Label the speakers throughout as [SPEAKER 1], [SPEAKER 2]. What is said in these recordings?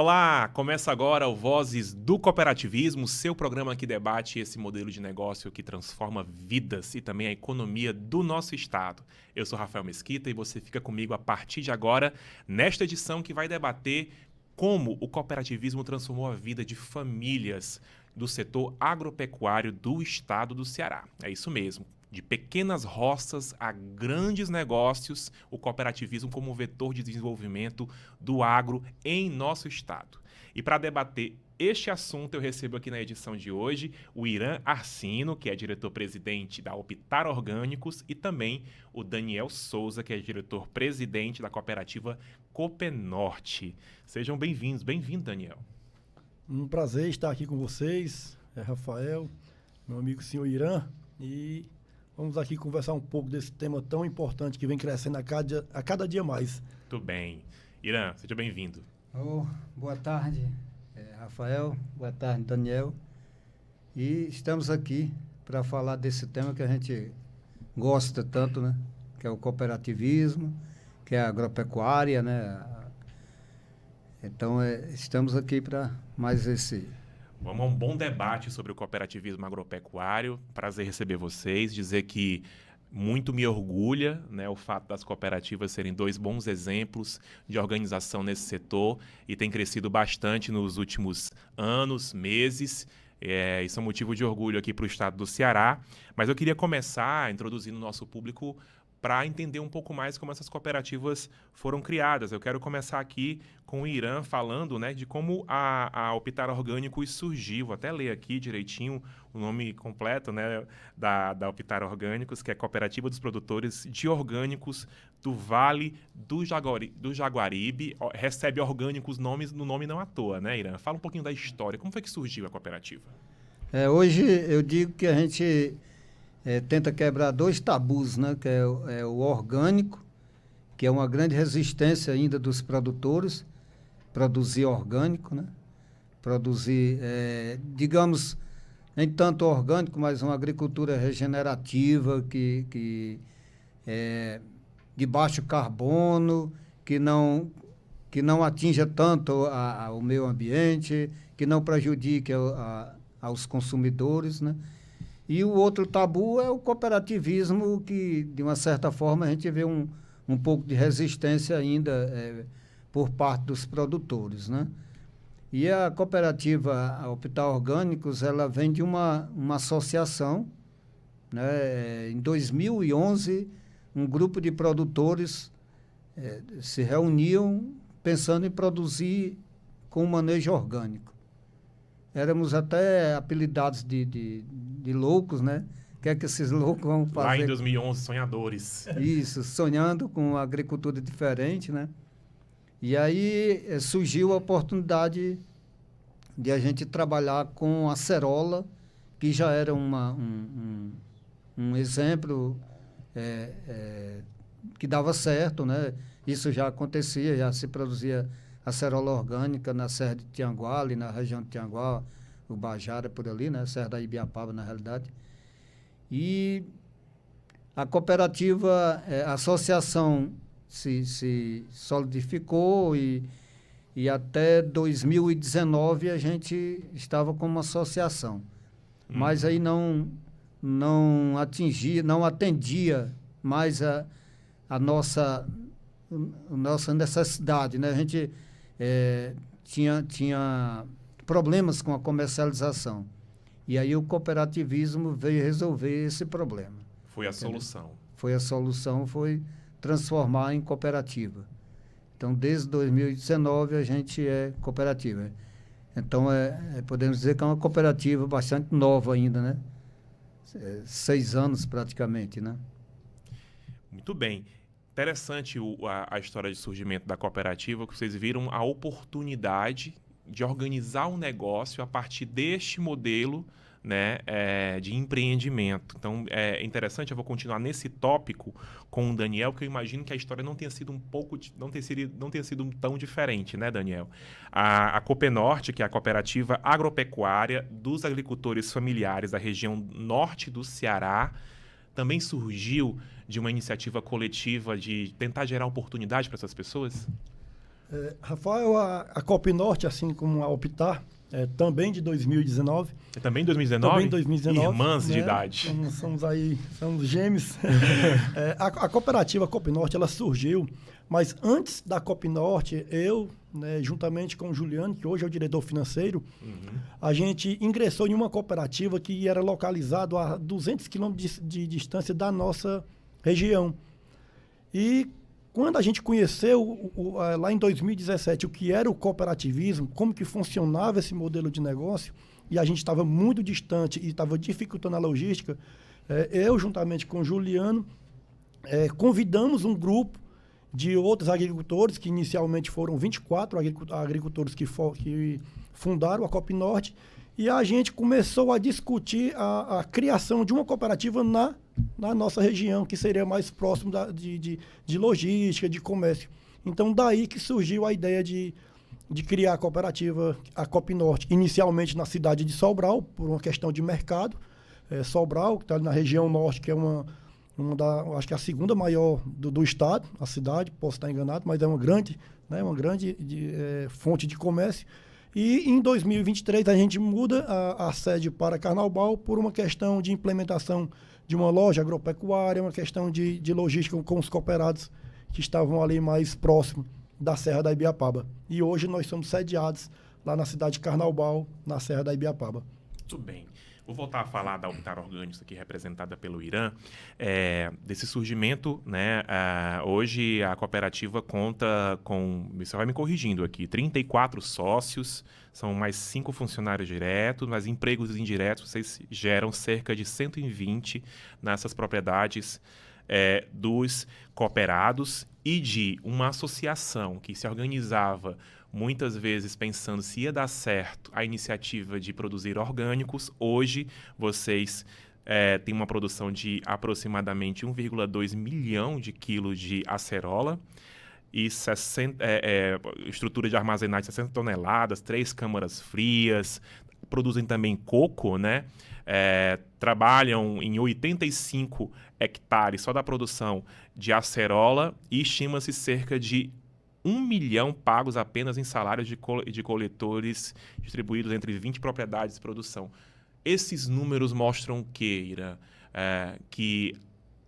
[SPEAKER 1] Olá, começa agora o Vozes do Cooperativismo, seu programa que debate esse modelo de negócio que transforma vidas e também a economia do nosso estado. Eu sou Rafael Mesquita e você fica comigo a partir de agora nesta edição que vai debater como o cooperativismo transformou a vida de famílias do setor agropecuário do estado do Ceará. É isso mesmo. De pequenas roças a grandes negócios, o cooperativismo como vetor de desenvolvimento do agro em nosso estado. E para debater este assunto, eu recebo aqui na edição de hoje o Irã Arsino, que é diretor-presidente da Optar Orgânicos, e também o Daniel Souza, que é diretor-presidente da cooperativa Coopenorte. Sejam bem-vindos. Bem-vindo, Daniel.
[SPEAKER 2] Um prazer estar aqui com vocês, Rafael, meu amigo senhor Irã, e vamos aqui conversar um pouco desse tema tão importante que vem crescendo a cada dia mais.
[SPEAKER 1] Tudo bem. Irã, seja bem-vindo.
[SPEAKER 3] Boa tarde, Rafael. Boa tarde, Daniel. E estamos aqui para falar desse tema que a gente gosta tanto, né? Que é o cooperativismo, que é a agropecuária, né? Então, estamos aqui para mais esse...
[SPEAKER 1] Vamos a um bom debate sobre o cooperativismo agropecuário. Prazer receber vocês. Dizer que muito me orgulha, né, o fato das cooperativas serem dois bons exemplos de organização nesse setor e tem crescido bastante nos últimos anos, meses. Isso é um motivo de orgulho aqui para o estado do Ceará. Mas eu queria começar introduzindo o nosso público para entender um pouco mais como essas cooperativas foram criadas. Eu quero começar aqui com o Irã falando, né, de como a Optar Orgânicos surgiu. Vou até ler aqui direitinho o nome completo, né, da Optar Orgânicos, que é Cooperativa dos Produtores de Orgânicos do Vale do Jaguaribe. Recebe orgânicos no nome não à toa, né, Irã? Fala um pouquinho da história. Como foi que surgiu a cooperativa?
[SPEAKER 3] Hoje eu digo que a gente... tenta quebrar dois tabus, né? Que é o orgânico, que é uma grande resistência ainda dos produtores, produzir orgânico, né? Produzir, digamos, nem tanto orgânico, mas uma agricultura regenerativa, de baixo carbono, que não atinja tanto o meio ambiente, que não prejudique aos consumidores, né? E o outro tabu é o cooperativismo, que, de uma certa forma, a gente vê um pouco de resistência ainda por parte dos produtores, né? E a cooperativa a Optar Orgânicos, ela vem de uma associação, né? Em 2011, um grupo de produtores se reuniam pensando em produzir com manejo orgânico. Éramos até apelidados de loucos, né? O que é que esses loucos vão fazer?
[SPEAKER 1] Lá em 2011, sonhadores.
[SPEAKER 3] Isso, sonhando com uma agricultura diferente, né? E aí surgiu a oportunidade de a gente trabalhar com a acerola, que já era um exemplo que dava certo, né? Isso já acontecia, já se produzia acerola orgânica na Serra de Tianguá, ali na região de Tianguá, o Bajara, por ali, né? Serra da Ibiapaba, na realidade. E a cooperativa, a associação se solidificou e até 2019 a gente estava como associação. Mas aí não atendia mais a nossa necessidade, né? A gente tinha problemas com a comercialização. E aí o cooperativismo veio resolver esse problema.
[SPEAKER 1] Foi a solução.
[SPEAKER 3] Foi transformar em cooperativa. Então, desde 2019 a gente é cooperativa. Então, podemos dizer que é uma cooperativa bastante nova ainda, né? 6 anos praticamente, né?
[SPEAKER 1] Muito bem. Interessante a história de surgimento da cooperativa, que vocês viram a oportunidade de organizar um negócio a partir deste modelo, né, de empreendimento. Então, é interessante, eu vou continuar nesse tópico com o Daniel, que eu imagino que a história não tenha sido não tenha sido tão diferente, né, Daniel? A Coopenorte, que é a cooperativa agropecuária dos agricultores familiares da região norte do Ceará, também surgiu de uma iniciativa coletiva de tentar gerar oportunidade para essas pessoas?
[SPEAKER 2] Rafael, a Copinorte, assim como a Optar, também de 2019.
[SPEAKER 1] É também em 2019?
[SPEAKER 2] Também em 2019.
[SPEAKER 1] Irmãs de
[SPEAKER 2] né?
[SPEAKER 1] idade.
[SPEAKER 2] Somos gêmeos. A cooperativa Copinorte, ela surgiu, mas antes da Copinorte, eu, né, juntamente com o Juliano, que hoje é o diretor financeiro, a gente ingressou em uma cooperativa que era localizada a 200 quilômetros de distância da nossa região. E quando a gente conheceu, lá em 2017, o que era o cooperativismo, como que funcionava esse modelo de negócio, e a gente estava muito distante e estava dificultando a logística, eu, juntamente com o Juliano, convidamos um grupo de outros agricultores, que inicialmente foram 24 agricultores que fundaram a Copinorte, e a gente começou a discutir a criação de uma cooperativa na nossa região, que seria mais próximo de logística, de comércio. Então, daí que surgiu a ideia de criar a cooperativa, a Copinorte, inicialmente na cidade de Sobral, por uma questão de mercado. Sobral, que está na região norte, que é acho que é a segunda maior do estado, a cidade, posso estar enganado, mas é uma grande fonte de comércio. E em 2023 a gente muda a sede para Carnaubal por uma questão de implementação de uma loja agropecuária, uma questão de logística com os cooperados que estavam ali mais próximo da Serra da Ibiapaba. E hoje nós somos sediados lá na cidade de Carnaubal, na Serra da Ibiapaba.
[SPEAKER 1] Muito bem. Vou voltar a falar da Optar Orgânicos, aqui representada pelo Irã, desse surgimento, né? Hoje a cooperativa conta com, você vai me corrigindo aqui, 34 sócios, são mais 5 funcionários diretos, mas empregos indiretos vocês geram cerca de 120 nessas propriedades dos cooperados e de uma associação que se organizava muitas vezes pensando se ia dar certo a iniciativa de produzir orgânicos. Hoje, vocês têm uma produção de aproximadamente 1,2 milhão de quilos de acerola e estrutura de armazenagem de 60 toneladas, 3 câmaras frias, produzem também coco, né? Trabalham em 85 hectares só da produção de acerola e estima-se cerca de 1 milhão pagos apenas em salários de coletores distribuídos entre 20 propriedades de produção. Esses números mostram que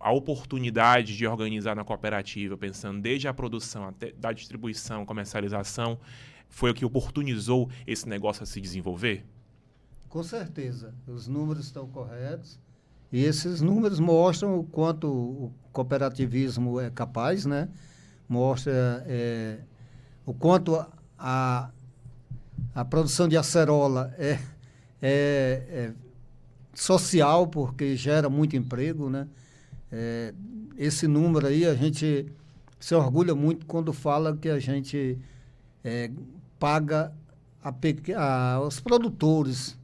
[SPEAKER 1] a oportunidade de organizar na cooperativa, pensando desde a produção até da distribuição, comercialização, foi o que oportunizou esse negócio a se desenvolver?
[SPEAKER 3] Com certeza. Os números estão corretos. E esses números mostram o quanto o cooperativismo é capaz, né? Mostra o quanto a produção de acerola é social, porque gera muito emprego, né? Esse número aí, a gente se orgulha muito quando fala que a gente paga aos produtores,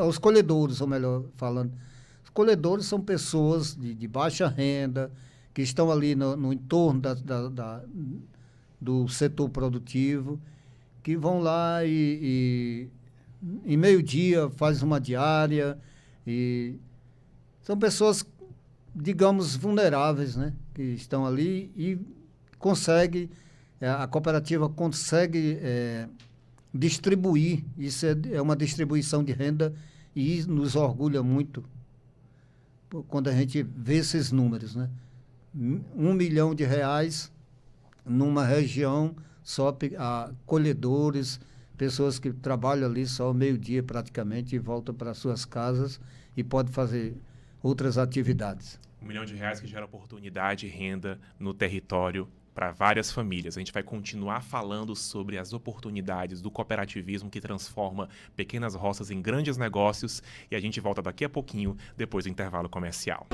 [SPEAKER 3] aos colhedores, ou melhor falando. Os colhedores são pessoas de baixa renda, que estão ali no entorno do setor produtivo, que vão lá e em meio-dia faz uma diária, e são pessoas, digamos, vulneráveis, né? Que estão ali e a cooperativa consegue distribuir, isso é uma distribuição de renda e nos orgulha muito quando a gente vê esses números, né? 1 milhão de reais numa região só a colhedores, pessoas que trabalham ali só ao meio-dia praticamente e voltam para suas casas e podem fazer outras atividades.
[SPEAKER 1] 1 milhão de reais que gera oportunidade e renda no território para várias famílias. A gente vai continuar falando sobre as oportunidades do cooperativismo que transforma pequenas roças em grandes negócios, e a gente volta daqui a pouquinho, depois do intervalo comercial.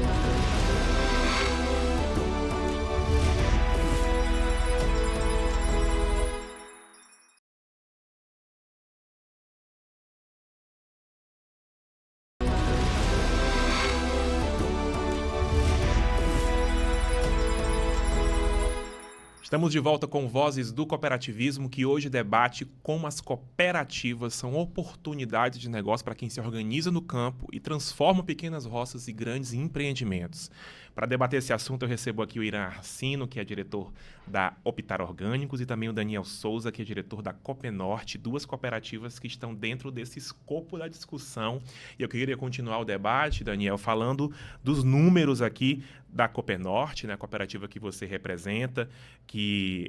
[SPEAKER 1] Estamos de volta com Vozes do Cooperativismo, que hoje debate como as cooperativas são oportunidades de negócio para quem se organiza no campo e transforma pequenas roças em grandes empreendimentos. Para debater esse assunto, eu recebo aqui o Irã Arcino, que é diretor da Optar Orgânicos, e também o Daniel Souza, que é diretor da Copenorte, duas cooperativas que estão dentro desse escopo da discussão. E eu queria continuar o debate, Daniel, falando dos números aqui da Copenorte, né, a cooperativa que você representa, que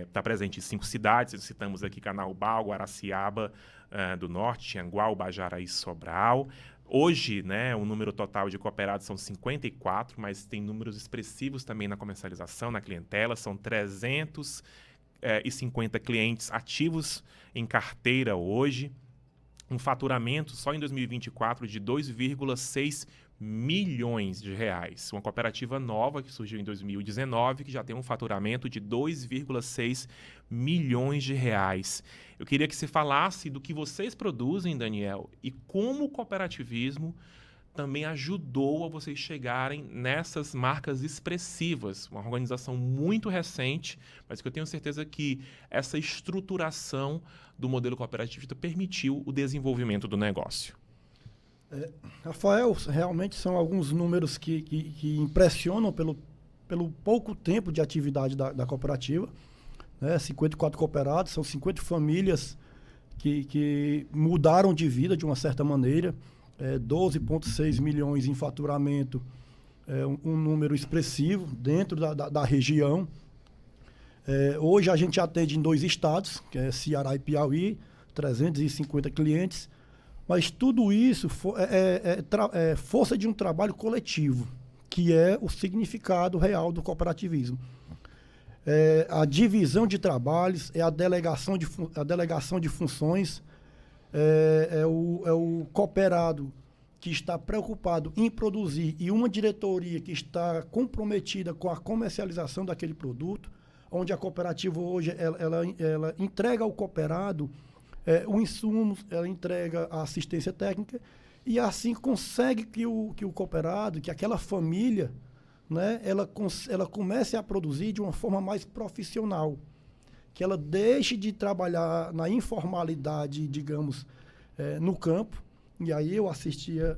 [SPEAKER 1] está presente em 5 cidades. Citamos aqui Canaubal, Guaraciaba do Norte, Tianguá, Ubajara e Sobral. Hoje, né, o número total de cooperados são 54, mas tem números expressivos também na comercialização, na clientela. São 350 clientes ativos em carteira hoje. Um faturamento só em 2024 de 2,6 milhões de reais. Uma cooperativa nova que surgiu em 2019, que já tem um faturamento de 2,6 milhões de reais. Eu queria que você falasse do que vocês produzem, Daniel, e como o cooperativismo também ajudou a vocês chegarem nessas marcas expressivas. Uma organização muito recente, mas que eu tenho certeza que essa estruturação do modelo cooperativista permitiu o desenvolvimento do negócio.
[SPEAKER 2] Rafael, realmente são alguns números que impressionam pelo pouco tempo de atividade da cooperativa. 54 cooperados, são 50 famílias que mudaram de vida de uma certa maneira. 12,6 milhões em faturamento, um número expressivo dentro da região. Hoje a gente atende em 2 estados, que é Ceará e Piauí, 350 clientes. Mas tudo isso é força de um trabalho coletivo, que é o significado real do cooperativismo. A divisão de trabalhos, a delegação de funções, é o cooperado que está preocupado em produzir e uma diretoria que está comprometida com a comercialização daquele produto, onde a cooperativa hoje ela entrega ao cooperado o insumo, ela entrega a assistência técnica e assim consegue que o cooperado, que aquela família, né, ela comece a produzir de uma forma mais profissional, que ela deixe de trabalhar na informalidade, digamos, no campo. E aí eu assistia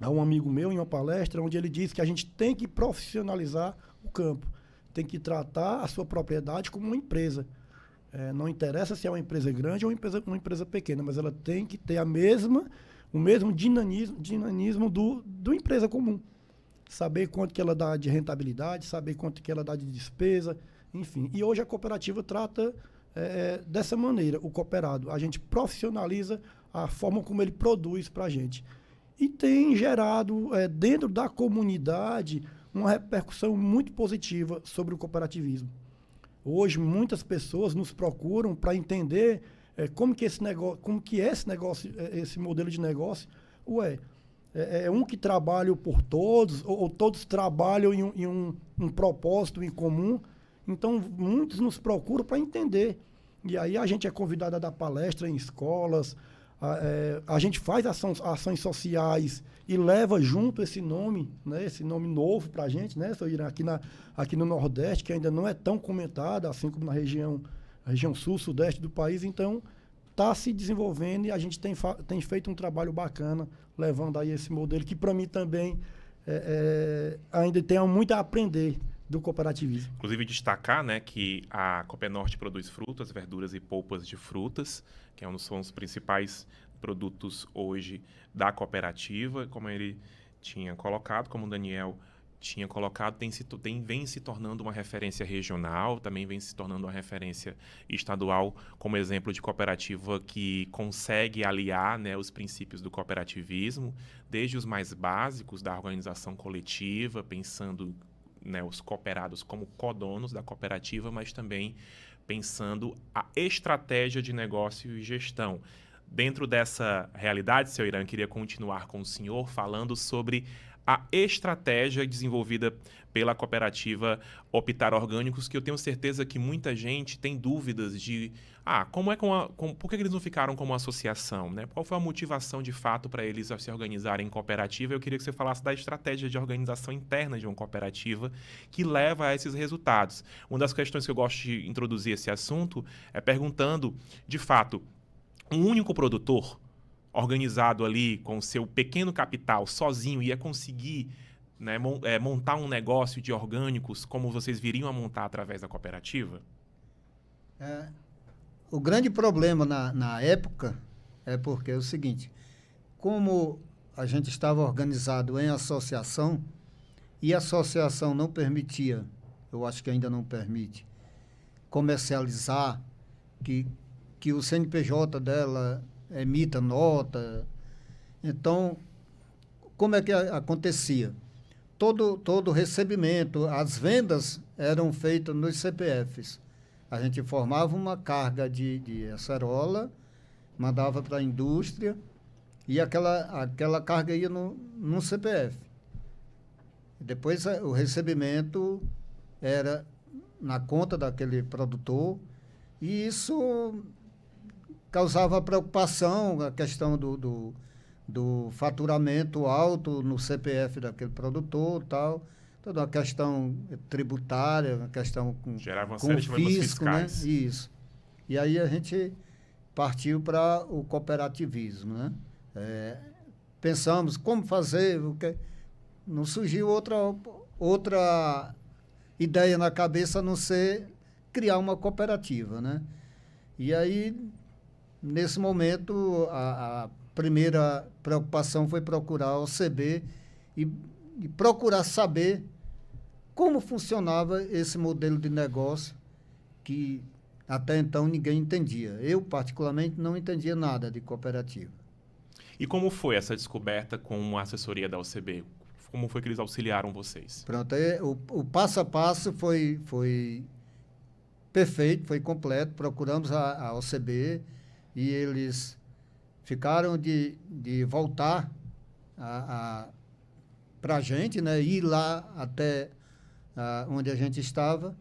[SPEAKER 2] a um amigo meu em uma palestra onde ele disse que a gente tem que profissionalizar o campo, tem que tratar a sua propriedade como uma empresa. Não interessa se é uma empresa grande ou uma empresa pequena, mas ela tem que ter o mesmo dinamismo do empresa comum. Saber quanto que ela dá de rentabilidade, saber quanto que ela dá de despesa, enfim. E hoje a cooperativa trata dessa maneira, o cooperado. A gente profissionaliza a forma como ele produz para a gente. E tem gerado, dentro da comunidade, uma repercussão muito positiva sobre o cooperativismo. Hoje, muitas pessoas nos procuram para entender como que esse negócio, esse modelo de negócio, é um que trabalha por todos, ou todos trabalham em um propósito em comum. Então, muitos nos procuram para entender. E aí a gente é convidado a dar palestra em escolas, a gente faz ações sociais e leva junto esse nome, né, esse nome novo para a gente, né, aqui no Nordeste, que ainda não é tão comentado, assim como na região sul, sudeste do país. Então, está se desenvolvendo e a gente tem feito um trabalho bacana, levando aí esse modelo, que para mim também ainda tem muito a aprender do cooperativismo.
[SPEAKER 1] Inclusive destacar, né, que a Copenorte produz frutas, verduras e polpas de frutas, que são os principais produtos hoje da cooperativa. Como ele tinha colocado, como o Daniel tinha colocado, vem se tornando uma referência regional, também vem se tornando uma referência estadual, como exemplo de cooperativa que consegue aliar, né, os princípios do cooperativismo, desde os mais básicos da organização coletiva, pensando, né, os cooperados como codonos da cooperativa, mas também pensando a estratégia de negócio e gestão. Dentro dessa realidade, seu Irã, queria continuar com o senhor falando sobre a estratégia desenvolvida pela cooperativa Optar Orgânicos, que eu tenho certeza que muita gente tem dúvidas de por que eles não ficaram como associação, né? Qual foi a motivação de fato para eles se organizarem em cooperativa? Eu queria que você falasse da estratégia de organização interna de uma cooperativa que leva a esses resultados. Uma das questões que eu gosto de introduzir esse assunto é perguntando, de fato, um único produtor organizado ali com o seu pequeno capital, sozinho, ia conseguir, né, montar um negócio de orgânicos como vocês viriam a montar através da cooperativa?
[SPEAKER 3] O grande problema na época é porque é o seguinte, como a gente estava organizado em associação e a associação não permitia, eu acho que ainda não permite, comercializar, que o CNPJ dela emita nota. Então, como é que acontecia? Todo recebimento, as vendas eram feitas nos CPFs. A gente formava uma carga de acerola, mandava para a indústria e aquela carga ia no CPF. Depois o recebimento era na conta daquele produtor e isso causava preocupação, a questão do faturamento alto no CPF daquele produtor, tal, toda uma questão tributária, uma questão
[SPEAKER 1] gerava uma
[SPEAKER 3] com
[SPEAKER 1] série de problemas
[SPEAKER 3] fisco, né?
[SPEAKER 1] fiscais.
[SPEAKER 3] Isso. E aí a gente partiu para o cooperativismo, né? Pensamos como fazer, não surgiu outra ideia na cabeça a não ser criar uma cooperativa, né? E aí, nesse momento, a primeira preocupação foi procurar a OCB e procurar saber como funcionava esse modelo de negócio que até então ninguém entendia. Eu, particularmente, não entendia nada de cooperativa.
[SPEAKER 1] E como foi essa descoberta com a assessoria da OCB? Como foi que eles auxiliaram vocês?
[SPEAKER 3] Pronto, o passo a passo foi perfeito, foi completo. Procuramos a OCB e eles ficaram de voltar para a gente, né, ir lá até onde a gente estava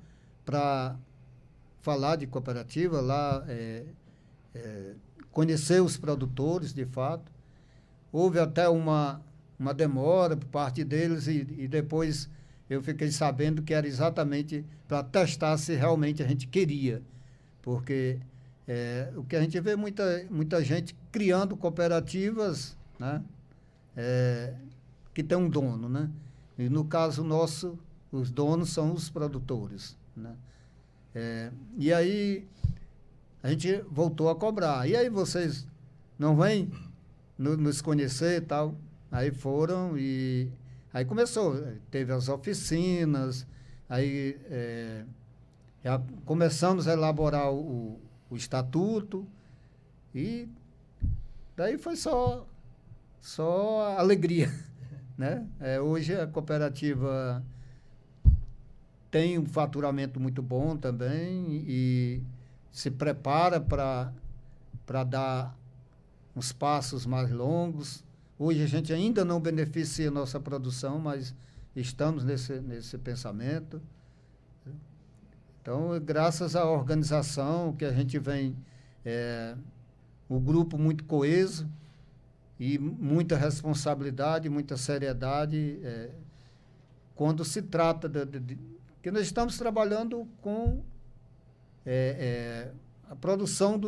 [SPEAKER 3] para falar de cooperativa, lá conhecer os produtores, de fato. Houve até uma demora por parte deles e depois eu fiquei sabendo que era exatamente para testar se realmente a gente queria, porque o que a gente vê muita gente criando cooperativas, né, que tem um dono, né? E no caso nosso, os donos são os produtores, né? E aí a gente voltou a cobrar. E aí vocês não vêm nos conhecer e tal? Aí foram e aí começou, teve as oficinas, aí já começamos a elaborar o estatuto e daí foi só alegria, né? Hoje a cooperativa tem um faturamento muito bom também e se prepara para dar uns passos mais longos. Hoje a gente ainda não beneficia a nossa produção, mas estamos nesse pensamento. Então, graças à organização que a gente vem, o grupo muito coeso e muita responsabilidade, muita seriedade, quando se trata que nós estamos trabalhando com a produção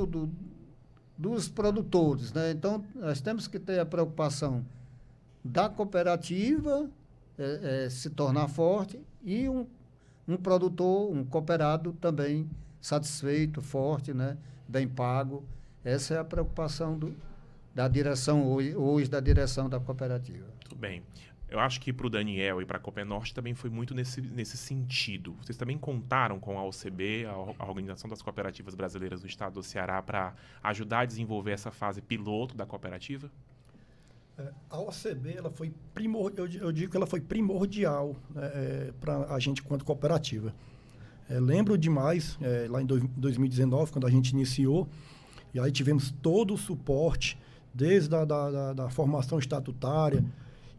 [SPEAKER 3] dos produtores, né? Então, nós temos que ter a preocupação da cooperativa se tornar forte e um produtor, um cooperado também satisfeito, forte, né? Bem pago. Essa é a preocupação da direção hoje da direção da cooperativa.
[SPEAKER 1] Tudo bem. Eu acho que para o Daniel e para a Coopernorte também foi muito nesse sentido. Vocês também contaram com a OCB, a Organização das Cooperativas Brasileiras do Estado do Ceará, para ajudar a desenvolver essa fase piloto da cooperativa?
[SPEAKER 2] A OCB, ela foi eu digo que ela foi primordial, né, para a gente quanto cooperativa. Lembro demais, lá em 2019, quando a gente iniciou, e aí tivemos todo o suporte, desde da formação estatutária,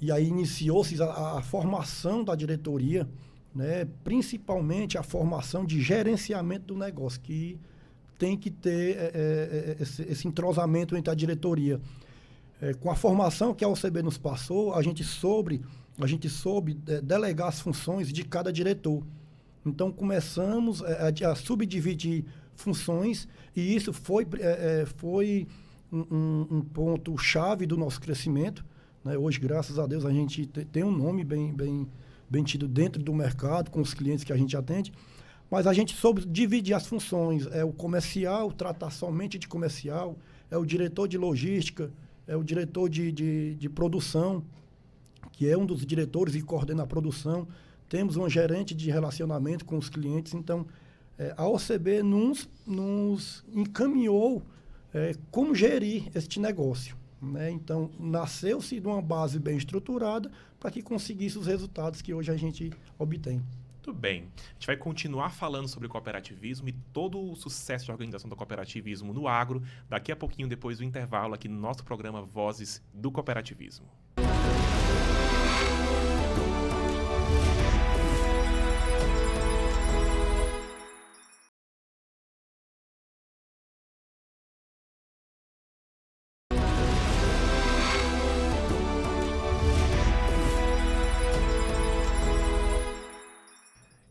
[SPEAKER 2] E aí iniciou-se a formação da diretoria, né? Principalmente a formação de gerenciamento do negócio, que tem que ter esse entrosamento entre a diretoria. Com a formação que a OCB nos passou, a gente soube delegar as funções de cada diretor. Então, começamos a subdividir funções e isso foi um ponto-chave do nosso crescimento, né? Hoje, graças a Deus, a gente tem um nome bem tido dentro do mercado, com os clientes que a gente atende, mas a gente soube dividir as funções. É o comercial, tratar somente de comercial, é o diretor de logística, é o diretor de produção, que é um dos diretores e coordena a produção. Temos um gerente de relacionamento com os clientes. Então, a OCB nos encaminhou como gerir este negócio, né? Então, nasceu-se de uma base bem estruturada para que conseguisse os resultados que hoje a gente obtém.
[SPEAKER 1] Muito bem. A gente vai continuar falando sobre cooperativismo e todo o sucesso de organização do cooperativismo no agro daqui a pouquinho, depois do intervalo, aqui no nosso programa Vozes do Cooperativismo.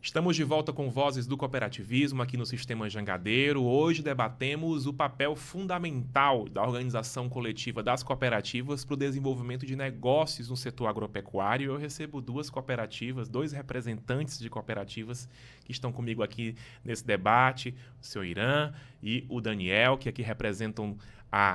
[SPEAKER 1] Estamos de volta com Vozes do Cooperativismo aqui no Sistema Jangadeiro. Hoje debatemos o papel fundamental da organização coletiva das cooperativas para o desenvolvimento de negócios no setor agropecuário. Eu recebo duas cooperativas, dois representantes de cooperativas que estão comigo aqui nesse debate, o senhor Irã e o Daniel, que aqui representam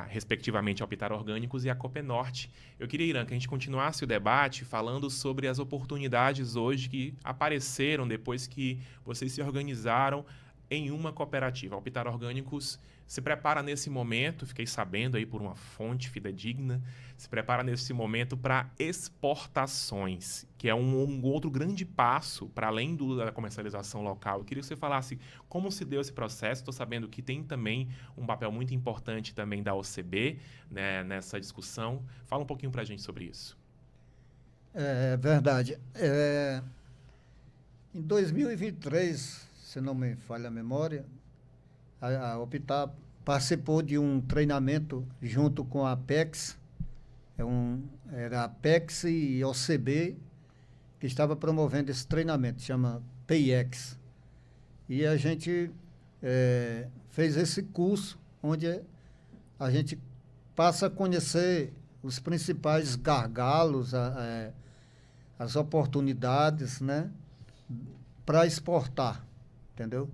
[SPEAKER 1] respectivamente a Optar Orgânicos e a Copenorte. Eu queria, Irã, que a gente continuasse o debate falando sobre as oportunidades hoje que apareceram depois que vocês se organizaram em uma cooperativa. A Optar Orgânicos se prepara nesse momento, fiquei sabendo aí por uma fonte fidedigna, se prepara nesse momento para exportações, que é um outro grande passo para além da comercialização local. Eu queria que você falasse como se deu esse processo. Estou sabendo que tem também um papel muito importante também da OCB, né, nessa discussão. Fala um pouquinho para a gente sobre isso.
[SPEAKER 3] É verdade. Em 2023, se não me falha a memória, a Optar participou de um treinamento junto com a Apex, era a Apex e OCB, que estava promovendo esse treinamento, chama PIEX. E a gente fez esse curso, onde a gente passa a conhecer os principais gargalos, as oportunidades, né, para exportar, entendeu?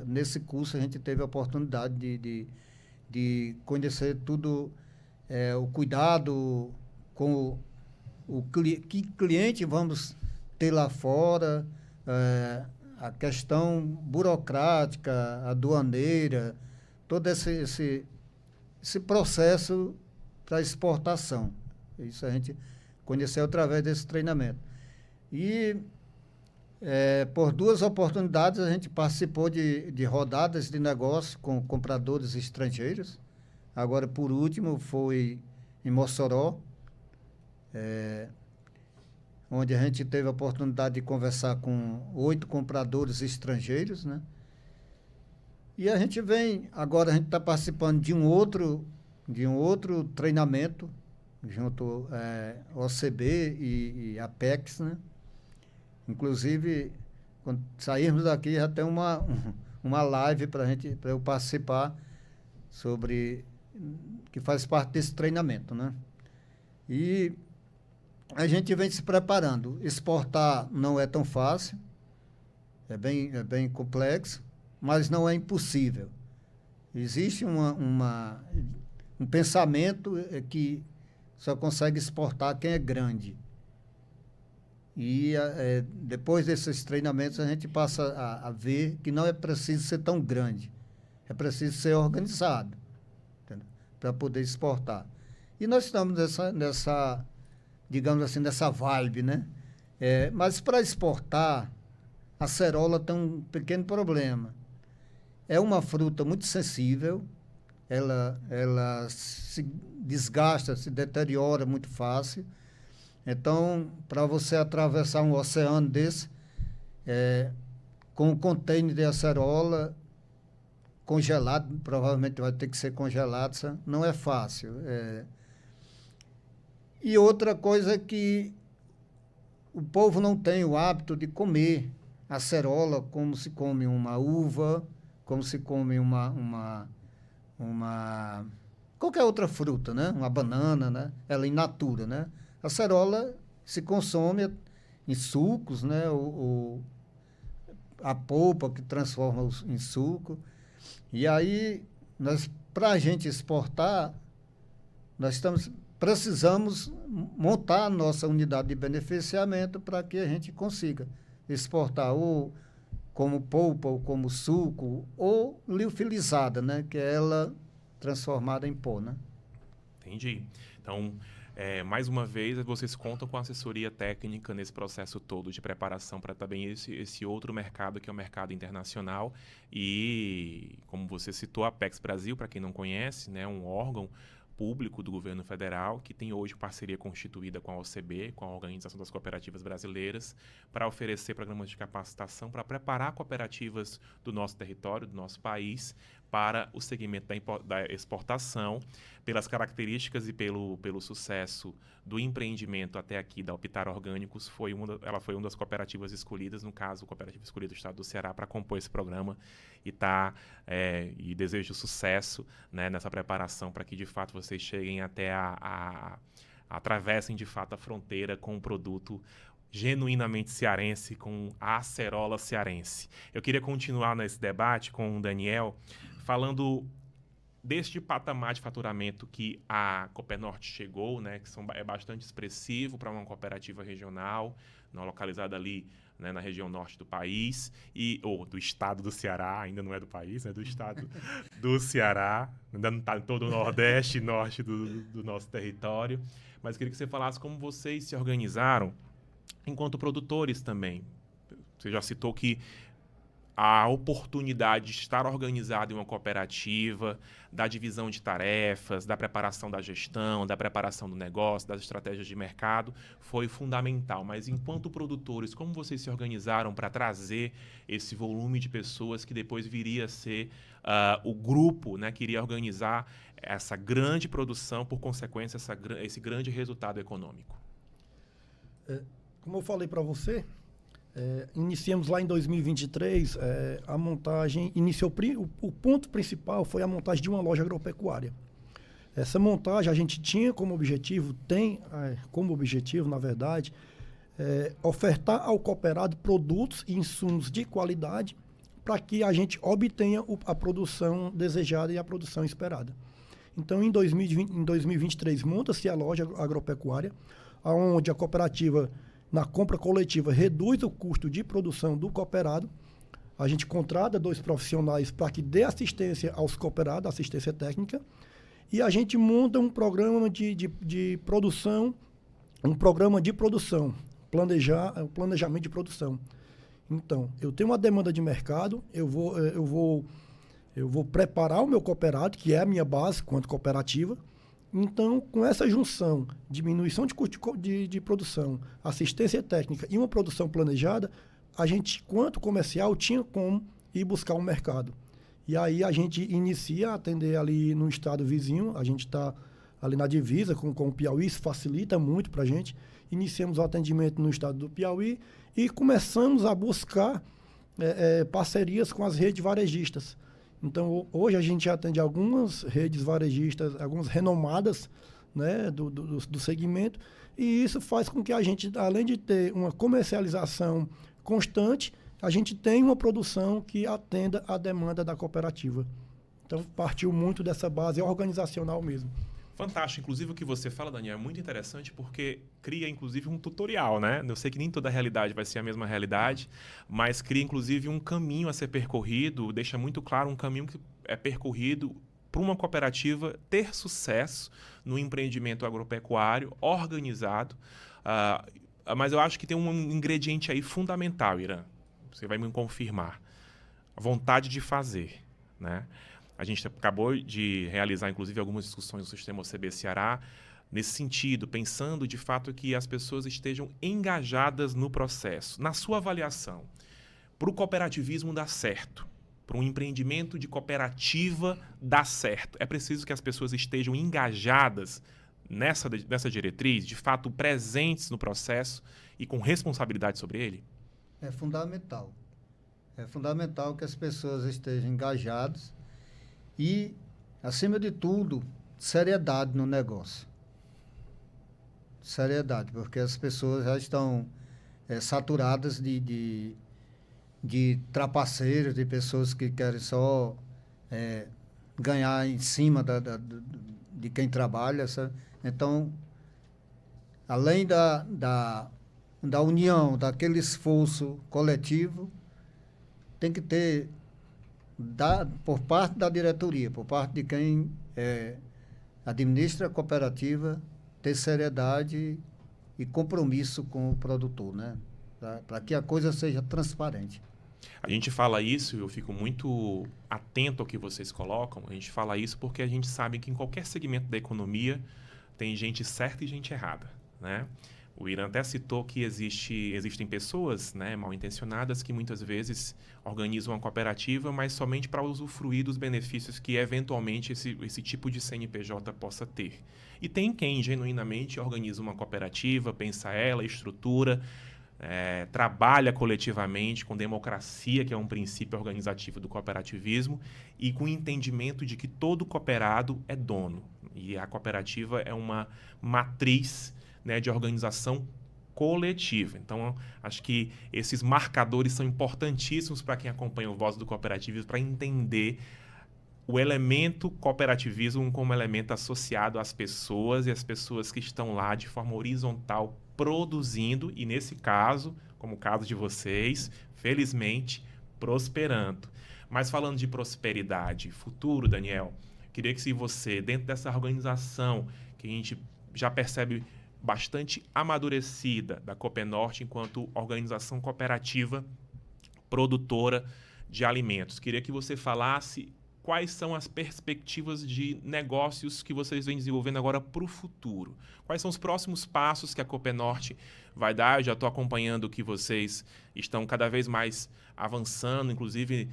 [SPEAKER 3] Nesse curso a gente teve a oportunidade de conhecer tudo, o cuidado com que cliente vamos ter lá fora, a questão burocrática, aduaneira, todo esse processo para exportação. Isso a gente conheceu através desse treinamento. E por duas oportunidades a gente participou de rodadas de negócio com compradores estrangeiros. Agora, por último, foi em Mossoró, onde a gente teve a oportunidade de conversar com 8 compradores estrangeiros, né? E a gente agora a gente está participando de um outro treinamento, junto OCB e Apex, né? Inclusive, quando sairmos daqui, já tem uma live para eu participar que faz parte desse treinamento, né? E a gente vem se preparando. Exportar não é tão fácil, é bem complexo, mas não é impossível. Existe um pensamento que só consegue exportar quem é grande. E depois desses treinamentos a gente passa a ver que não é preciso ser tão grande, é preciso ser organizado, para poder exportar. E nós estamos nessa, digamos assim, nessa vibe, né? Mas para exportar, a acerola tem um pequeno problema. É uma fruta muito sensível, ela se desgasta, se deteriora muito fácil. Então, para você atravessar um oceano desse, com um container de acerola congelado, provavelmente vai ter que ser congelado, não é fácil. E outra coisa é que o povo não tem o hábito de comer acerola como se come uma uva, como se come uma qualquer outra fruta, né? Uma banana, né? Ela in natura, né? A acerola se consome em sucos, né? A polpa que transforma em suco. E aí, para a gente exportar, precisamos montar a nossa unidade de beneficiamento para que a gente consiga exportar ou como polpa, ou como suco, ou liofilizada, né? Que é ela transformada em pó, né?
[SPEAKER 1] Entendi. Então, mais uma vez, vocês contam com assessoria técnica nesse processo todo de preparação para também esse outro mercado, que é o mercado internacional. E, como você citou, a Apex Brasil, para quem não conhece, né, um órgão público do governo federal, que tem hoje parceria constituída com a OCB, com a Organização das Cooperativas Brasileiras, para oferecer programas de capacitação para preparar cooperativas do nosso território, do nosso país, para o segmento da exportação, pelas características e pelo sucesso do empreendimento até aqui da Optar Orgânicos. Ela foi uma das cooperativas escolhidas, no caso, a cooperativa escolhida do Estado do Ceará, para compor esse programa e desejo sucesso, né, nessa preparação para que, de fato, vocês cheguem até atravessem, de fato, a fronteira com um produto genuinamente cearense, com a acerola cearense. Eu queria continuar nesse debate com o Daniel, falando deste patamar de faturamento que a Coopernorte chegou, né, que é bastante expressivo para uma cooperativa regional, localizada ali, né, na região norte do país, ou do estado do Ceará, ainda não é do país, é do estado do Ceará, ainda não está em todo o nordeste e norte do nosso território, mas queria que você falasse como vocês se organizaram enquanto produtores também. Você já citou que a oportunidade de estar organizado em uma cooperativa, da divisão de tarefas, da preparação da gestão, da preparação do negócio, das estratégias de mercado, foi fundamental. Mas enquanto produtores, como vocês se organizaram para trazer esse volume de pessoas que depois viria a ser o grupo, né, que iria organizar essa grande produção, por consequência, esse grande resultado econômico?
[SPEAKER 2] Como eu falei para você, iniciamos lá em 2023, a montagem, o ponto principal foi a montagem de uma loja agropecuária. Essa montagem a gente tinha como objetivo, na verdade, ofertar ao cooperado produtos e insumos de qualidade para que a gente obtenha a produção desejada e a produção esperada. Então, em 2023, monta-se a loja agropecuária, onde a cooperativa, na compra coletiva, reduz o custo de produção do cooperado. A gente contrata 2 profissionais para que dê assistência aos cooperados, assistência técnica, e a gente monta um programa de produção, planejamento de produção. Então, eu tenho uma demanda de mercado, eu vou preparar o meu cooperado, que é a minha base quanto cooperativa. Então, com essa junção, diminuição de custo de produção, assistência técnica e uma produção planejada, a gente, quanto comercial, tinha como ir buscar um mercado. E aí a gente inicia a atender ali no estado vizinho, a gente está ali na divisa com o Piauí, isso facilita muito para a gente. Iniciamos o atendimento no estado do Piauí e começamos a buscar parcerias com as redes varejistas. Então, hoje a gente atende algumas redes varejistas, algumas renomadas, né, do segmento, e isso faz com que a gente, além de ter uma comercialização constante, a gente tenha uma produção que atenda à demanda da cooperativa. Então, partiu muito dessa base organizacional mesmo.
[SPEAKER 1] Fantástico. Inclusive, o que você fala, Daniel, é muito interessante porque cria, inclusive, um tutorial, né? Eu sei que nem toda a realidade vai ser a mesma realidade, mas cria, inclusive, um caminho a ser percorrido, deixa muito claro um caminho que é percorrido para uma cooperativa ter sucesso no empreendimento agropecuário organizado. Mas eu acho que tem um ingrediente aí fundamental, Irã. Você vai me confirmar. A vontade de fazer, né? A gente acabou de realizar, inclusive, algumas discussões no sistema OCB Ceará, nesse sentido, pensando de fato que as pessoas estejam engajadas no processo. Na sua avaliação, para o cooperativismo dar certo, para um empreendimento de cooperativa dar certo, é preciso que as pessoas estejam engajadas nessa diretriz, de fato presentes no processo e com responsabilidade sobre ele?
[SPEAKER 3] É fundamental. É fundamental que as pessoas estejam engajadas e, acima de tudo, seriedade no negócio. Seriedade, porque as pessoas já estão saturadas de trapaceiros, de pessoas que querem só ganhar em cima de quem trabalha. Sabe? Então, além da união, daquele esforço coletivo, tem que ter, por parte da diretoria, por parte de quem administra a cooperativa, ter seriedade e compromisso com o produtor, né? Para que a coisa seja transparente.
[SPEAKER 1] A gente fala isso, eu fico muito atento ao que vocês colocam, a gente fala isso porque a gente sabe que em qualquer segmento da economia tem gente certa e gente errada, né? O Irã até citou que existem pessoas, né, mal intencionadas que muitas vezes organizam uma cooperativa, mas somente para usufruir dos benefícios que eventualmente esse tipo de CNPJ possa ter. E tem quem genuinamente organiza uma cooperativa, pensa ela, estrutura, trabalha coletivamente com democracia, que é um princípio organizativo do cooperativismo, e com o entendimento de que todo cooperado é dono. E a cooperativa é uma matriz, né, de organização coletiva. Então, acho que esses marcadores são importantíssimos para quem acompanha o Voz do Cooperativismo, para entender o elemento cooperativismo como elemento associado às pessoas e às pessoas que estão lá de forma horizontal produzindo e, nesse caso, como o caso de vocês, felizmente, prosperando. Mas falando de prosperidade futuro, Daniel, queria que se você, dentro dessa organização que a gente já percebe bastante amadurecida da Coopenorte enquanto organização cooperativa produtora de alimentos, queria que você falasse quais são as perspectivas de negócios que vocês vêm desenvolvendo agora para o futuro. Quais são os próximos passos que a Coopenorte vai dar? Eu já estou acompanhando que vocês estão cada vez mais avançando, inclusive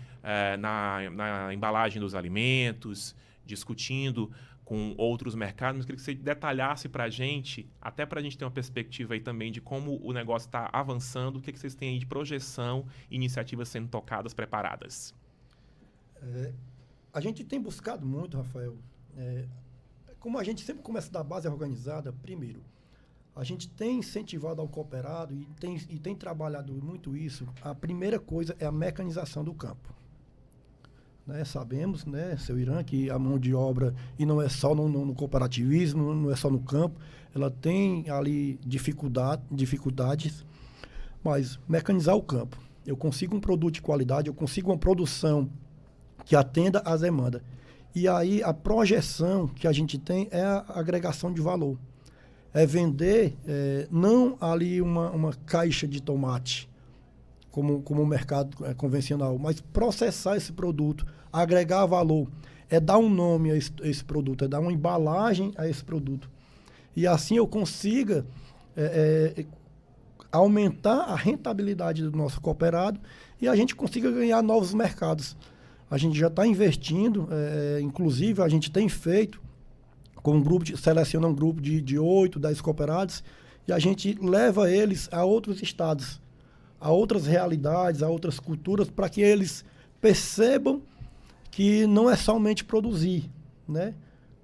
[SPEAKER 1] na embalagem dos alimentos, discutindo com outros mercados, mas queria que você detalhasse para a gente, até para a gente ter uma perspectiva aí também de como o negócio está avançando, o que vocês têm aí de projeção, iniciativas sendo tocadas, preparadas.
[SPEAKER 2] A gente tem buscado muito, Rafael, como a gente sempre começa da base organizada, primeiro, a gente tem incentivado ao cooperado e tem trabalhado muito isso. A primeira coisa é a mecanização do campo. Né, sabemos, né, seu Irã, que a mão de obra, e não é só no cooperativismo, não é só no campo, ela tem ali dificuldades, mas mecanizar o campo. Eu consigo um produto de qualidade, eu consigo uma produção que atenda às demandas. E aí a projeção que a gente tem é a agregação de valor. É vender não ali uma caixa de tomate, como o mercado convencional, mas processar esse produto, agregar valor, é dar um nome a esse produto, é dar uma embalagem a esse produto. E assim eu consiga aumentar a rentabilidade do nosso cooperado e a gente consiga ganhar novos mercados. A gente já está investindo, inclusive a gente tem feito, com um grupo seleciona um grupo de 8, 10 cooperados, e a gente leva eles a outros estados, a outras realidades, a outras culturas, para que eles percebam que não é somente produzir, né?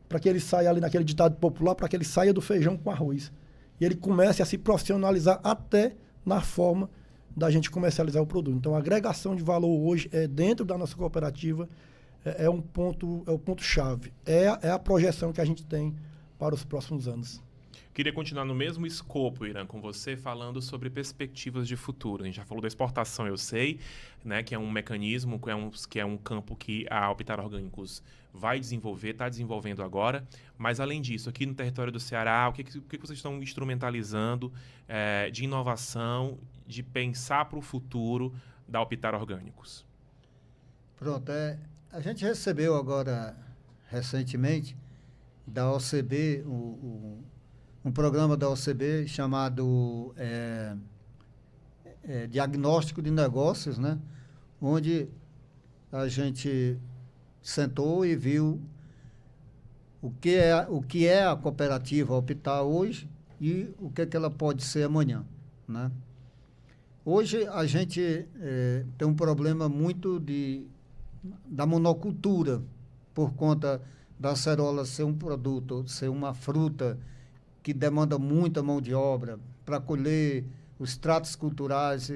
[SPEAKER 2] Para que ele saia ali naquele ditado popular, para que ele saia do feijão com arroz. E ele comece a se profissionalizar até na forma da gente comercializar o produto. Então, a agregação de valor hoje dentro da nossa cooperativa é o ponto-chave. É a projeção que a gente tem para os próximos anos.
[SPEAKER 1] Queria continuar no mesmo escopo, Irã, com você, falando sobre perspectivas de futuro. A gente já falou da exportação, eu sei, né, que é um mecanismo, que é um campo que a Alpitar Orgânicos vai desenvolver, está desenvolvendo agora. Mas, além disso, aqui no território do Ceará, o que vocês estão instrumentalizando de inovação, de pensar para o futuro da Alpitar Orgânicos?
[SPEAKER 3] Pronto, a gente recebeu agora, recentemente, da OCB, um programa da OCB chamado Diagnóstico de Negócios, né? Onde a gente sentou e viu o que é a cooperativa Optar hoje e o que ela pode ser amanhã, né? Hoje a gente tem um problema muito da monocultura, por conta da acerola ser um produto, ser uma fruta que demanda muita mão de obra para colher os tratos culturais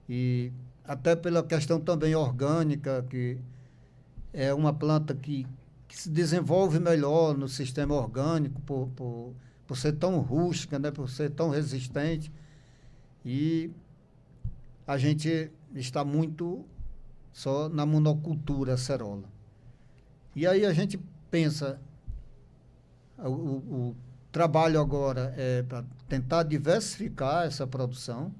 [SPEAKER 3] e até pela questão também orgânica, que é uma planta que se desenvolve melhor no sistema orgânico por ser tão rústica, né, por ser tão resistente. E a gente está muito só na monocultura acerola. E aí a gente pensa, o trabalho agora é para tentar diversificar essa produção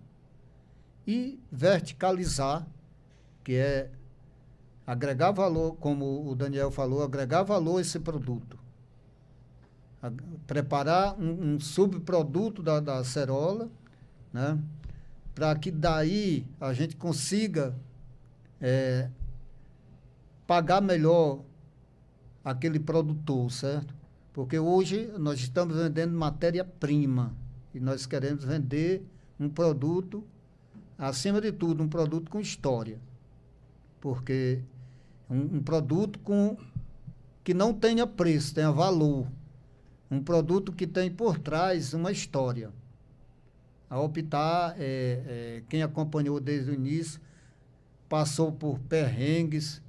[SPEAKER 3] e verticalizar, que é agregar valor, como o Daniel falou, agregar valor a esse produto. Preparar um subproduto da acerola, né, para que daí a gente consiga pagar melhor aquele produtor, certo? Porque hoje nós estamos vendendo matéria-prima e nós queremos vender um produto, acima de tudo, um produto com história. Porque um produto que não tenha preço, tenha valor. Um produto que tem por trás uma história. A Optar, quem acompanhou desde o início, passou por perrengues,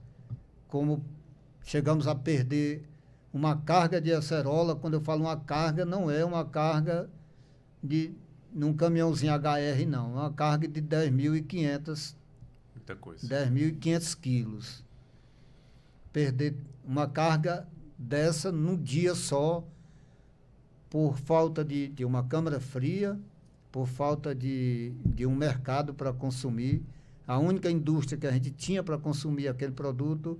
[SPEAKER 3] como chegamos a perder uma carga de acerola. Quando eu falo uma carga, não é uma carga num caminhãozinho HR, não. É uma carga de 10.500
[SPEAKER 1] Muita coisa.
[SPEAKER 3] 10.500 quilos. Perder uma carga dessa num dia só, por falta de uma câmara fria, por falta de um mercado para consumir. A única indústria que a gente tinha para consumir aquele produto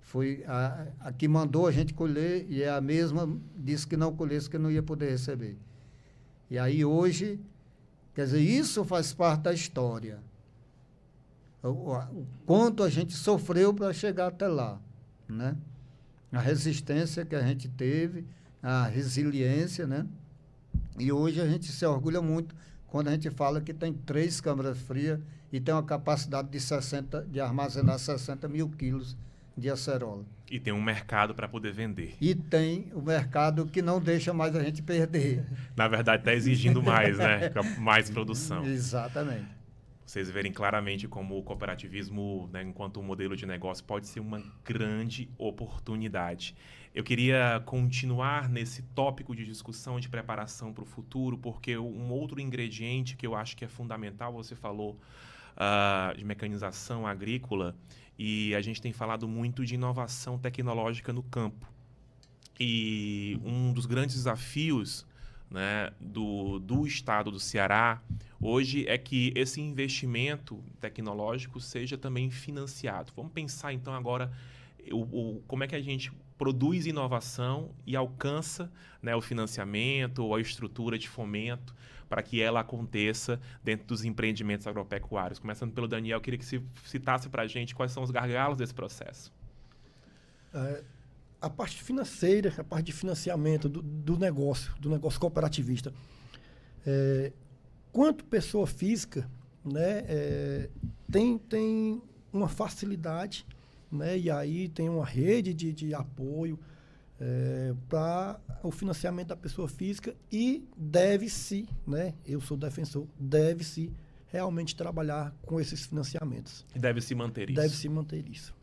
[SPEAKER 3] foi a que mandou a gente colher, e é a mesma, disse que não colhesse, que não ia poder receber. E aí hoje, quer dizer, isso faz parte da história. O quanto a gente sofreu para chegar até lá, né? A resistência que a gente teve, a resiliência, né? E hoje a gente se orgulha muito quando a gente fala que tem 3 câmaras frias e tem uma capacidade de armazenar 60 mil quilos de acerola.
[SPEAKER 1] E tem um mercado para poder vender.
[SPEAKER 3] E tem o mercado que não deixa mais a gente perder.
[SPEAKER 1] Na verdade, está exigindo mais, né? Mais produção.
[SPEAKER 3] Exatamente.
[SPEAKER 1] Vocês verem claramente como o cooperativismo, né, enquanto um modelo de negócio, pode ser uma grande oportunidade. Eu queria continuar nesse tópico de discussão de preparação para o futuro, porque um outro ingrediente que eu acho que é fundamental, você falou de mecanização agrícola, e a gente tem falado muito de inovação tecnológica no campo. E um dos grandes desafios, né, do estado do Ceará hoje é que esse investimento tecnológico seja também financiado. Vamos pensar então agora como é que a gente produz inovação e alcança, né, o financiamento ou a estrutura de fomento para que ela aconteça dentro dos empreendimentos agropecuários. Começando pelo Daniel, eu queria que você citasse para a gente quais são os gargalos desse processo.
[SPEAKER 2] A parte financeira, a parte de financiamento do negócio cooperativista. Quanto pessoa física, né, tem uma facilidade, né, e aí tem uma rede de apoio para o financiamento da pessoa física e deve-se, né, eu sou defensor, deve-se realmente trabalhar com esses financiamentos.
[SPEAKER 1] E deve-se manter isso.
[SPEAKER 2] Deve-se manter isso.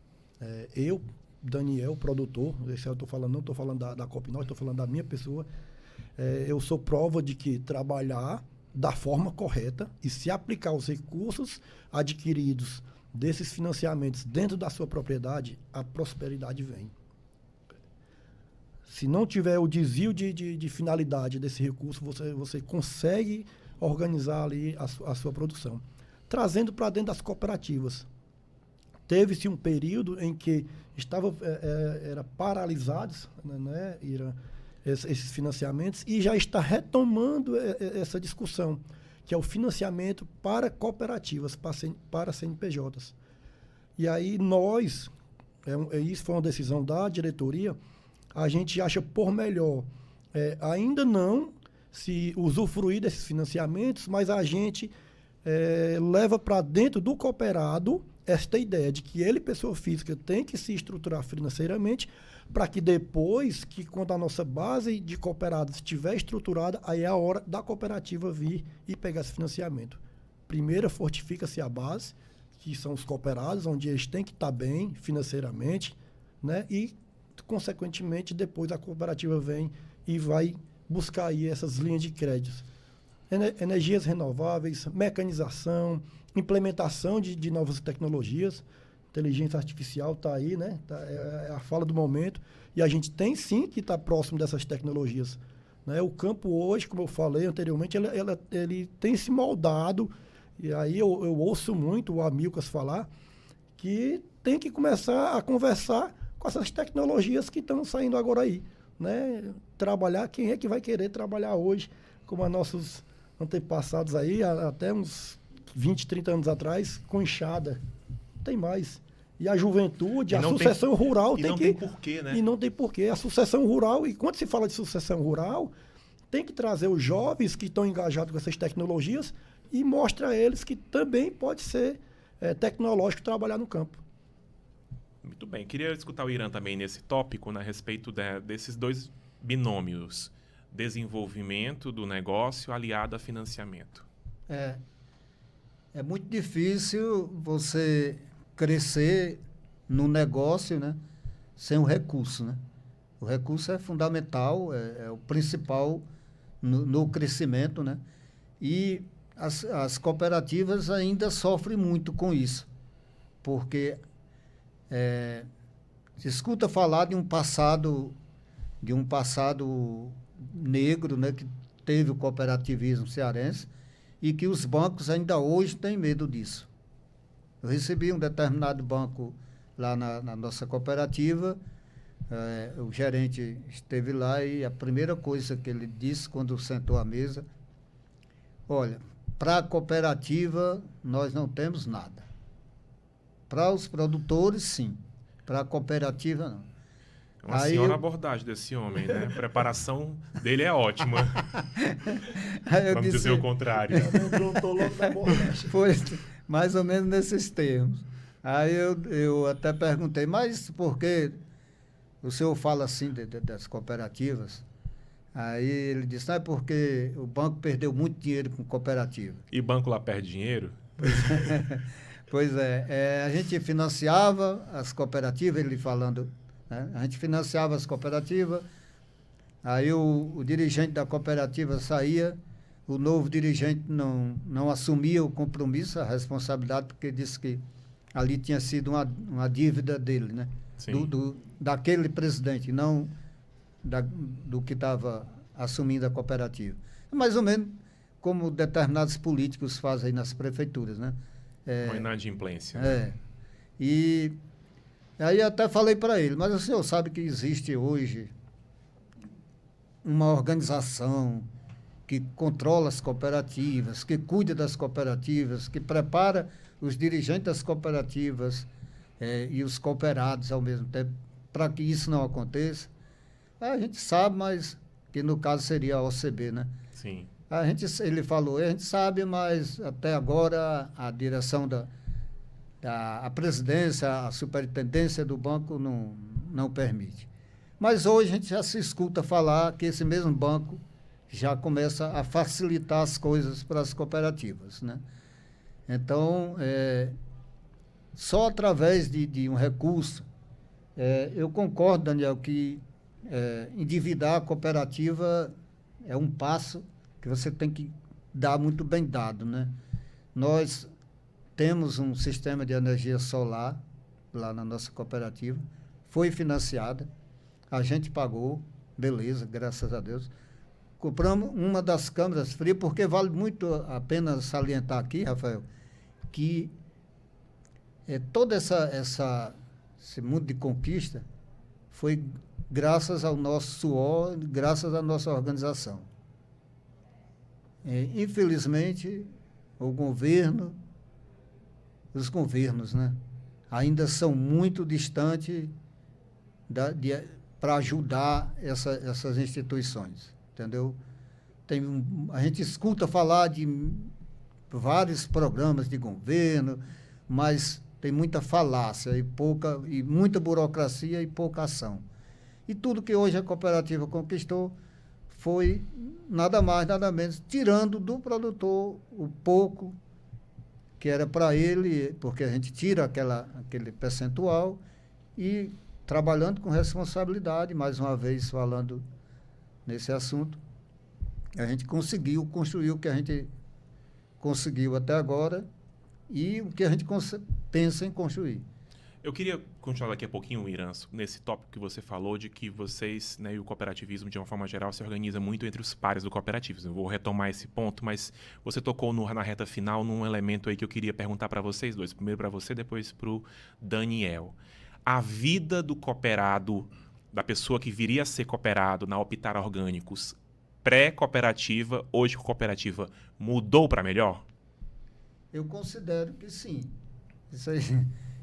[SPEAKER 2] Eu, Daniel, produtor, esse eu estou falando, não estou falando da Copinós, estou falando da minha pessoa, eu sou prova de que trabalhar da forma correta e se aplicar os recursos adquiridos desses financiamentos dentro da sua propriedade, a prosperidade vem. Se não tiver o desvio de finalidade desse recurso, você consegue organizar ali a sua produção. Trazendo para dentro das cooperativas. Teve-se um período em que era paralisados, né, Ira, esses financiamentos e já está retomando essa discussão, que é o financiamento para cooperativas, para CNPJs. E aí nós, isso foi uma decisão da diretoria, a gente acha por melhor ainda não se usufruir desses financiamentos, mas a gente leva para dentro do cooperado esta ideia de que ele, pessoa física, tem que se estruturar financeiramente para que depois, quando a nossa base de cooperados estiver estruturada, aí é a hora da cooperativa vir e pegar esse financiamento. Primeiro, fortifica-se a base, que são os cooperados, onde eles têm que estar bem financeiramente, né? E, consequentemente, depois a cooperativa vem e vai buscar aí essas linhas de créditos. Energias renováveis, mecanização, implementação de novas tecnologias, inteligência artificial está aí, né? É a fala do momento. E a gente tem sim que estar próximo dessas tecnologias, né? O campo hoje, como eu falei anteriormente, ele tem se moldado, e aí eu ouço muito o Amilcas falar, que tem que começar a conversar com essas tecnologias que estão saindo agora aí, né? Trabalhar, quem é que vai querer trabalhar hoje, como os nossos antepassados aí, até uns 20, 30 anos atrás, com enxada. Não tem mais. E a juventude, a sucessão rural tem que... E não tem porquê, né? E não tem porquê. A sucessão rural, e quando se fala de sucessão rural, tem que trazer os jovens que estão engajados com essas tecnologias e mostra a eles que também pode ser tecnológico trabalhar no campo.
[SPEAKER 1] Muito bem. Queria escutar o Irã também nesse tópico, né, a respeito desses dois binômios. Desenvolvimento do negócio aliado a financiamento.
[SPEAKER 3] É muito difícil você crescer no negócio, né, sem o recurso, né? O recurso é fundamental, é o principal no crescimento, né? E as cooperativas ainda sofrem muito com isso, porque se escuta falar de um passado negro, né, que teve o cooperativismo cearense e que os bancos ainda hoje têm medo disso. Eu recebi um determinado banco lá na nossa cooperativa, o gerente esteve lá e a primeira coisa que ele disse quando sentou à mesa, olha, para a cooperativa nós não temos nada. Para os produtores, sim. Para a cooperativa, não.
[SPEAKER 1] Uma senhora abordagem desse homem, né? A preparação dele é ótima. Vamos dizer o contrário.
[SPEAKER 3] Foi mais ou menos nesses termos. Aí eu até perguntei, mas por que o senhor fala assim das cooperativas? Aí ele disse, é porque o banco perdeu muito dinheiro com cooperativa.
[SPEAKER 1] E banco lá perde dinheiro?
[SPEAKER 3] Pois é, a gente financiava as cooperativas, ele falando, né? A gente financiava as cooperativas, aí o dirigente da cooperativa saía, o novo dirigente não assumia o compromisso, a responsabilidade, porque disse que ali tinha sido uma dívida dele, né? Daquele presidente, não do que estava assumindo a cooperativa. Mais ou menos como determinados políticos fazem nas prefeituras, né?
[SPEAKER 1] Uma inadimplência.
[SPEAKER 3] E aí até falei para ele, mas o senhor sabe que existe hoje uma organização que controla as cooperativas, que cuida das cooperativas, que prepara os dirigentes das cooperativas e os cooperados ao mesmo tempo, para que isso não aconteça. A gente sabe, mas que no caso seria a OCB, né?
[SPEAKER 1] Sim.
[SPEAKER 3] Ele falou, a gente sabe, mas até agora a direção a presidência, a superintendência do banco não permite. Mas hoje a gente já se escuta falar que esse mesmo banco já começa a facilitar as coisas para as cooperativas, né? Então, só através de um recurso, eu concordo, Daniel, que endividar a cooperativa é um passo que você tem que dar muito bem dado, né? Nós temos um sistema de energia solar lá na nossa cooperativa, foi financiada, a gente pagou, beleza, graças a Deus. Compramos uma das câmeras frias, porque vale muito a pena salientar aqui, Rafael, que todo esse mundo de conquista foi graças ao nosso suor, graças à nossa organização. Infelizmente, o governo, os governos, né, ainda são muito distantes para ajudar essas instituições, entendeu? A gente escuta falar de vários programas de governo, mas tem muita falácia e muita burocracia e pouca ação. E tudo que hoje a cooperativa conquistou foi nada mais, nada menos, tirando do produtor o pouco que era para ele, porque a gente tira aquele percentual e trabalhando com responsabilidade, mais uma vez falando nesse assunto, a gente conseguiu construir o que a gente conseguiu até agora e o que a gente pensa em construir.
[SPEAKER 1] Eu queria continuar daqui a pouquinho, Irã, nesse tópico que você falou de que vocês, né, e o cooperativismo, de uma forma geral, se organiza muito entre os pares do cooperativismo. Eu vou retomar esse ponto, mas você tocou na reta final num elemento aí que eu queria perguntar para vocês dois. Primeiro para você, depois para o Daniel. A vida do cooperado, da pessoa que viria a ser cooperado na Optar Orgânicos, pré-cooperativa, hoje com cooperativa, mudou para melhor?
[SPEAKER 3] Eu considero que sim.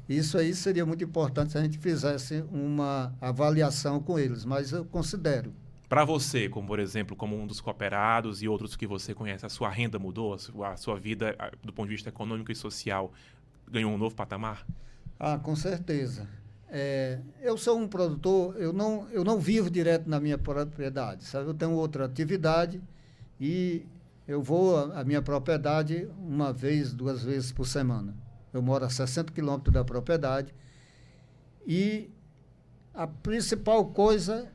[SPEAKER 3] Isso aí seria muito importante se a gente fizesse uma avaliação com eles, mas eu considero.
[SPEAKER 1] Para você, como por exemplo, como um dos cooperados e outros que você conhece, a sua renda mudou? A sua vida, do ponto de vista econômico e social, ganhou um novo patamar?
[SPEAKER 3] Ah, com certeza. Eu sou um produtor, eu não vivo direto na minha propriedade, sabe? Eu tenho outra atividade e eu vou à minha propriedade uma vez, 2 vezes por semana. Eu moro a 60 quilômetros da propriedade e a principal coisa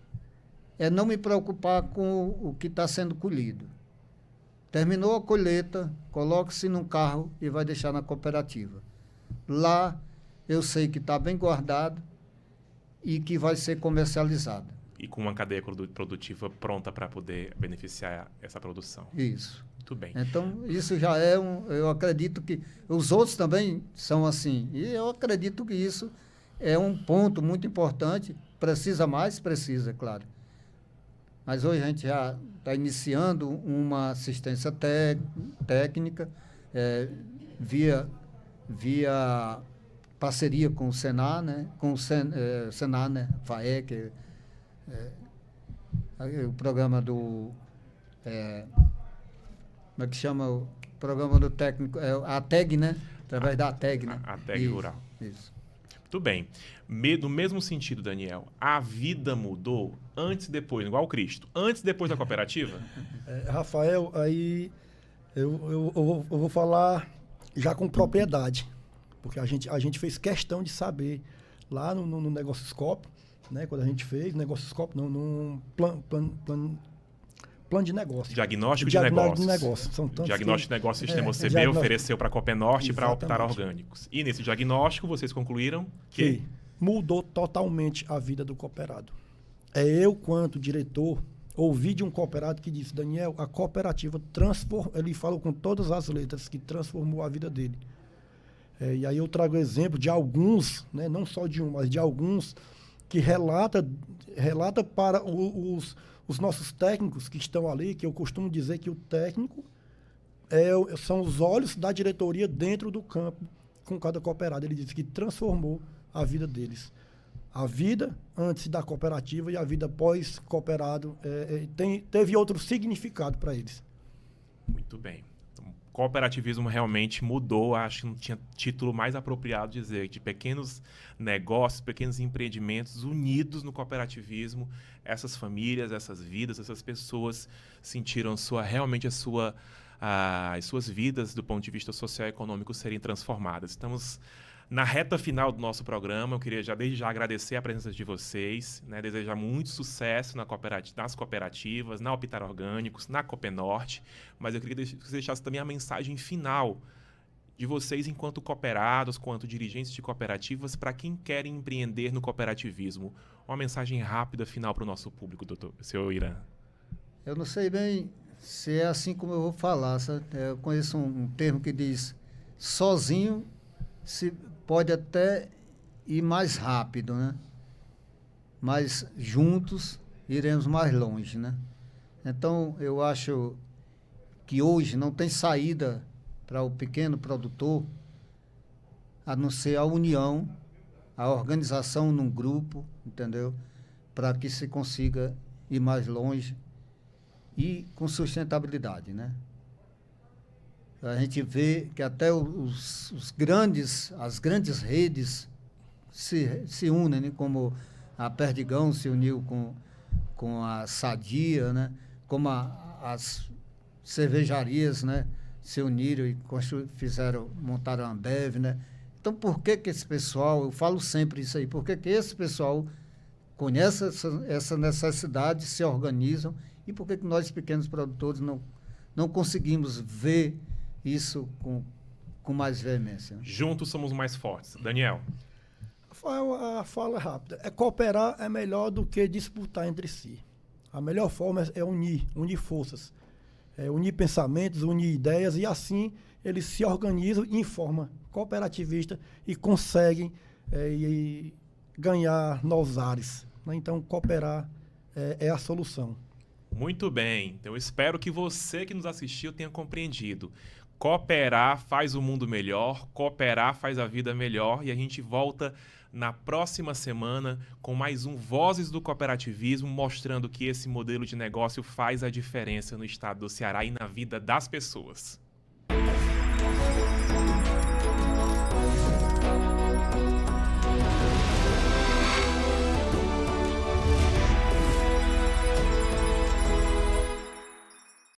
[SPEAKER 3] é não me preocupar com o que está sendo colhido. Terminou a colheita, coloque-se num carro e vai deixar na cooperativa. Lá eu sei que está bem guardado e que vai ser comercializado.
[SPEAKER 1] E com uma cadeia produtiva pronta para poder beneficiar essa produção.
[SPEAKER 3] Isso.
[SPEAKER 1] Muito bem.
[SPEAKER 3] Então, isso já eu acredito que os outros também são assim. E eu acredito que isso é um ponto muito importante. Precisa mais? Precisa, claro. Mas hoje a gente já está iniciando uma assistência técnica via parceria com o Senar, né? Com o Senar, né? FAEC, o programa do... como é que chama o programa do técnico? A TEG, né? Através da TEG, né?
[SPEAKER 1] A TEG Rural.
[SPEAKER 3] Isso.
[SPEAKER 1] Muito bem. No mesmo sentido, Daniel, a vida mudou antes e depois, igual o Cristo. Antes e depois da cooperativa?
[SPEAKER 2] Rafael, aí eu vou falar já com propriedade, porque a gente fez questão de saber lá no Negocioscope, né? Quando a gente fez, Negocioscope não, num plano de negócio.
[SPEAKER 1] Diagnóstico
[SPEAKER 2] de
[SPEAKER 1] negócios.
[SPEAKER 2] São tantos
[SPEAKER 1] Diagnóstico de negócio, Sistema OCB ofereceu para a Copenorte e para a Optar Orgânicos. E nesse diagnóstico, vocês concluíram que
[SPEAKER 2] mudou totalmente a vida do cooperado. Eu, quanto diretor, ouvi de um cooperado que disse: Daniel, a cooperativa transformou, ele falou com todas as letras, que transformou a vida dele. E aí eu trago exemplo de alguns, né, não só de um, mas de alguns, que relata para os nossos técnicos que estão ali, que eu costumo dizer que o técnico são os olhos da diretoria dentro do campo com cada cooperado. Ele disse que transformou a vida deles. A vida antes da cooperativa e a vida pós-cooperado teve outro significado para eles.
[SPEAKER 1] Muito bem. Então, o cooperativismo realmente mudou, acho que não tinha título mais apropriado dizer, de pequenos negócios, pequenos empreendimentos unidos no cooperativismo. Essas famílias, essas vidas, essas pessoas sentiram realmente as suas vidas, do ponto de vista social e econômico, serem transformadas. Estamos na reta final do nosso programa. Eu queria desde já agradecer a presença de vocês, né, desejar muito sucesso nas cooperativas, na Optar Orgânicos, na Copenorte, mas eu queria que vocês deixassem também a mensagem final de vocês enquanto cooperados, quanto dirigentes de cooperativas, para quem quer empreender no cooperativismo. Uma mensagem rápida final para o nosso público, senhor Irã.
[SPEAKER 3] Eu não sei bem se é assim como eu vou falar. Sabe? Eu conheço um termo que diz: sozinho se pode até ir mais rápido, né? mas juntos iremos mais longe, né? Então, eu acho que hoje não tem saída para o pequeno produtor a não ser a união, a organização num grupo, entendeu? Para que se consiga ir mais longe e com sustentabilidade, né? A gente vê que até as grandes redes se unem, né? Como a Perdigão se uniu com a Sadia, né? Como as cervejarias, né? Se uniram e montaram a Ambev, né? Então, por que esse pessoal, eu falo sempre isso aí, por que esse pessoal conhece essa necessidade, se organizam, e por que nós, pequenos produtores, não conseguimos ver isso com mais veemência?
[SPEAKER 1] Juntos somos mais fortes. Daniel.
[SPEAKER 2] Rafael, a fala é rápida. Cooperar é melhor do que disputar entre si. A melhor forma é unir forças, unir pensamentos, unir ideias, e assim eles se organizam em forma cooperativista e conseguem ganhar novos ares, né? Então, cooperar é a solução.
[SPEAKER 1] Muito bem. Então, eu espero que você que nos assistiu tenha compreendido. Cooperar faz o mundo melhor, cooperar faz a vida melhor, e a gente volta na próxima semana com mais um Vozes do Cooperativismo, mostrando que esse modelo de negócio faz a diferença no estado do Ceará e na vida das pessoas.